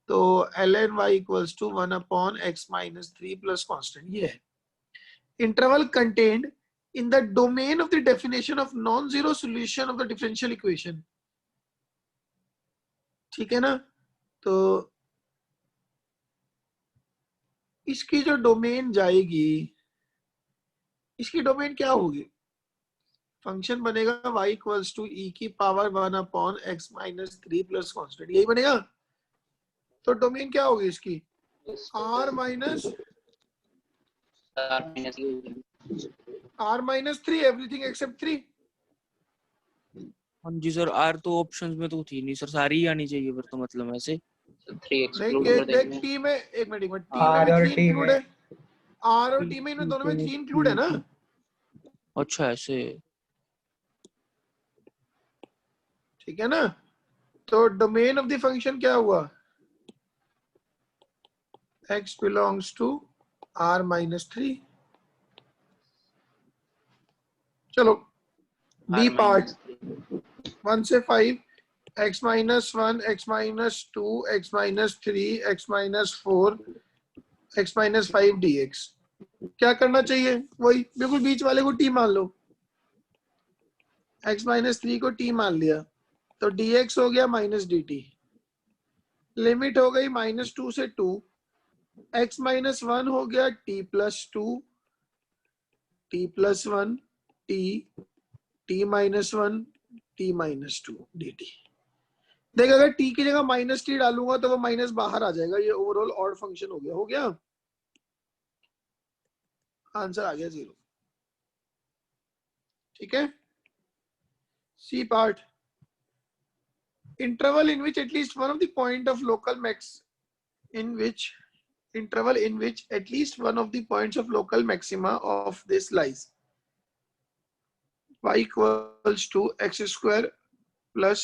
तो ln y equals to 1 upon x minus 3 plus constant. ये है interval contained in the domain of the definition of non-zero solution of the differential equation। ठीक है ना? तो इसकी जो डोमेन जाएगी, इसकी डोमेन क्या होगी? फंक्शन बनेगा y इक्वल्स टू e की power 1 upon x minus 3 plus constant, यही बनेगा। तो डोमेन क्या होगी इसकी? r minus 3 everything except 3। हाँ जी सर, आर तो ऑप्शंस में तो थी नहीं सर, सारी ही आनी चाहिए फिर तो, मतलब ऐसे। देख टी में, एक मिनट टी में भी 3 इंक्लूड है, आर और टी में, इन दोनों में 3 इंक्लूड है ना? अच्छा ऐसे। ठीक है ना? तो डोमेन ऑफ द फंक्शन क्या हुआ? x belongs to r minus 3। चलो बी पार्ट 1 से 5 x minus 1 x minus 2 x minus 3 x minus 4 x minus 5 dx। क्या करना चाहिए? वही बिल्कुल बीच वाले को t मान लो, x minus 3 को t मान लिया, तो dx हो गया माइनस dt। लिमिट हो गई -2 से 2, x माइनस 1 हो गया t plus 2, t plus 1 t minus 1 t minus 2 dt। देख, अगर t की जगह माइनस टी डालूंगा तो वो माइनस बाहर आ जाएगा, ये ओवरऑल ऑड फंक्शन हो गया। हो गया, आंसर आ गया 0। ठीक है। C part, interval in which at least one of the point of local max in which interval in which at least one of the points of local maxima of this lies y equals to x square plus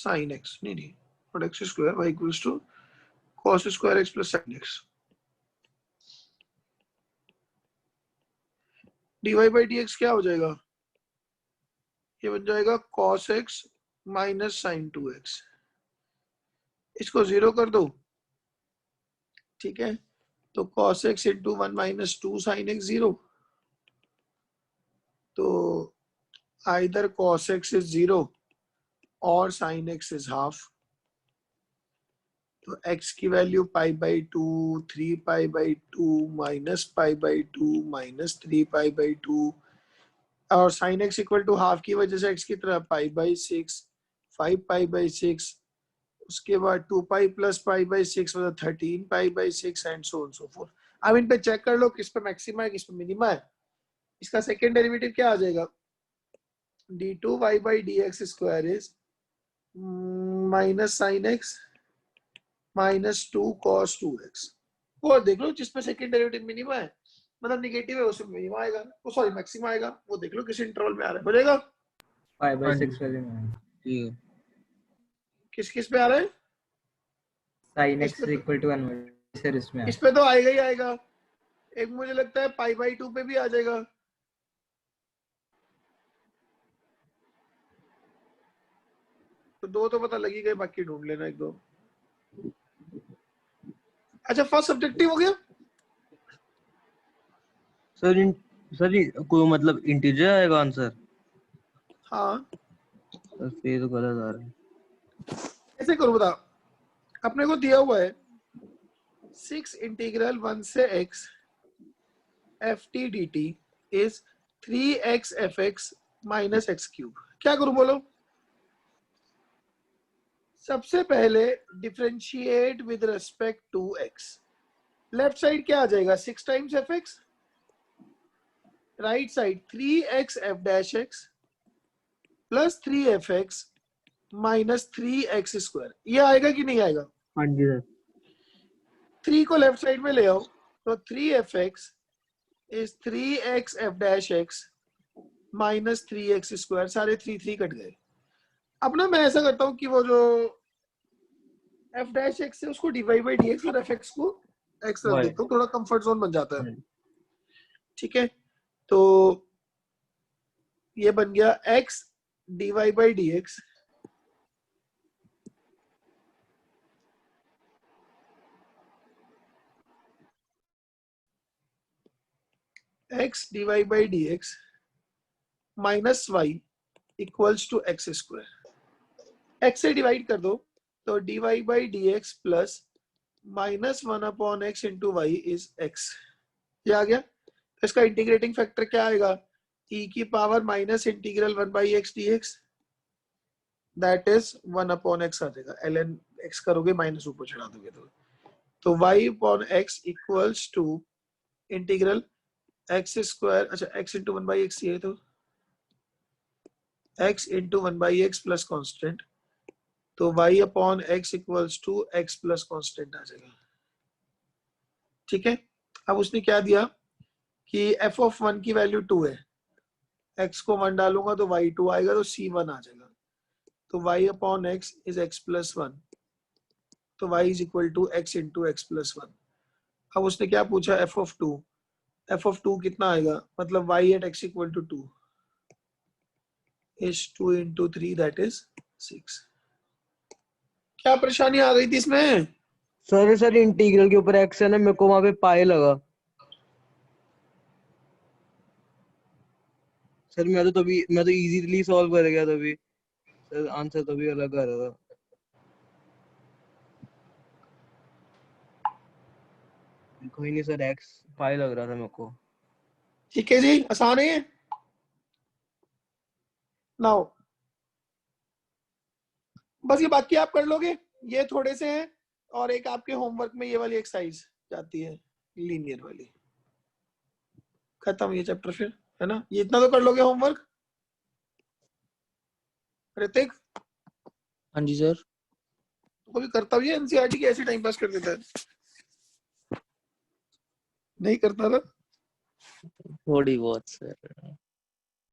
sin x, नहीं not x square, y equals to cos square x plus sin x। dy by dx क्या हो जाएगा? ये बन जाएगा cos x minus sign 2x। इसको 0 कर दो, ठीक है? तो cos x into 1 minus 2 sine x 0। तो either cos x is 0 और sin x is half। तो x की value pi by 2, 3 pi by 2 minus pi by 2 minus 3 pi by 2, और sin x equal to half की वजह से x की तरफ पाई बाई 6, 5 पाई बाई 6, उसके बाद 2 पाई प्लस पाई बाई 6 मतलब 13 pi by 6 and so on so fourth. अब इन पे चेक कर लो किस पे मैक्सिमा है किस पे मिनिमा है। इसका सेकेंड डेरिवेटिव क्या आ जाएगा? d2 y by dx square is minus sine x minus 2 cos 2x। वो देख लो जिसमें सेकंड डेरिवेटिव मिनिमम है, मतलब निगेटिव है, उसमें मिनिमम आएगा, वो सॉरी मैक्सिमम आएगा। वो देख लो किस इंटरवल में आ रहा है, हो जाएगा। पाई बाय हाँ जी 6 वैल्यू में ठीक है। किस किस पे आ रहा है? साइन इस एक्स पे इक्वल टू एन सर इसमें इस पे तो आएगा ही आएगा। एक मुझे लगता है पाई बाई 2 पे भी आ जाएगा। तो दो तो पता लगी गए, बाकी ढूंढ लेना एक दो। अच्छा फर्स्ट सब्जेक्टिव हो गया। सर ये कोई मतलब इंटीजर आएगा आंसर? हाँ फिर तो गलत आ रहा है। ऐसे करो बता, अपने को दिया हुआ है 6 इंटीग्रल 1 से x f t d t is 3x f x minus x cube. क्या करूं बोलो? सबसे पहले differentiate with respect to x। Left side क्या आ जाएगा? 6 times f x, right side 3x f dash x plus 3f(x) minus 3x square. ये आएगा कि नहीं आएगा? हाँ जी सर। 3 को लेफ्ट साइड में ले आओ तो 3f(x) is 3x f dash x minus 3x square. सारे 3 कट गए। अब ना मैं ऐसा करता हूँ कि वो जो एफ डैश एक्स है उसको डिवाइड बाई डी एक्स और एफ एक्स को एक्स रख वाई। देता हूँ, थोड़ा कंफर्ट जोन बन जाता है। हाँ। ठीक है, तो ये बन गया x divide by D x x divide by D x minus y equals to x square. x से डिवाइड कर दो तो d y by D x plus minus 1 upon x into y is x. ये आ गया। तो इसका इंटीग्रेटिंग फैक्टर क्या आएगा? e की power minus integral 1 by x d x, that is 1 upon x आ जाएगा। ln x करोगे माइनस ऊपर चढ़ा दोगे तो y upon x equals to integral x square, अच्छा x इंटू 1 बाई एक्स, ये तो x into 1 by x plus constant, तो y upon x equals to x plus constant आ जाएगा। ठीक है, अब उसने क्या दिया कि f ऑफ 1 की वैल्यू 2 है, x को 1 डालूंगा तो y 2 आएगा, तो c 1 आ जाएगा। तो y upon x is x plus 1, तो y is equal to x into x plus 1। अब उसने क्या पूछा? f ऑफ 2, f ऑफ 2 कितना आएगा? मतलब y at x equal to 2 is 2 into 3 that is 6। क्या परेशानी आ गई थी इसमें? सर इंटीग्रल के ऊपर एक्स है ना, मेरे को वहां पे पाई लगा। सर मैं तो इजीली सॉल्व कर गया तभी। सर आंसर तभी अलग आ रहा था। कोई नहीं सर, एक्स पाई लग रहा था मेरे को। ठीक है जी, आसान है ये। नाउ बस ये बाकी आप कर लोगे, ये थोड़े से हैं। और एक आपके होमवर्क में ये वाली एक्सरसाइज जाती है, लीनियर वाली। खत्म ये चैप्टर फिर, है ना? ये इतना तो कर लोगे होमवर्क। ऋतिक हाँ जी सर। तो कभी करता भी है एनसीईआरटी की ऐसे टाइम पास कर देता है? नहीं करता ना? थोड़ी बहुत सर।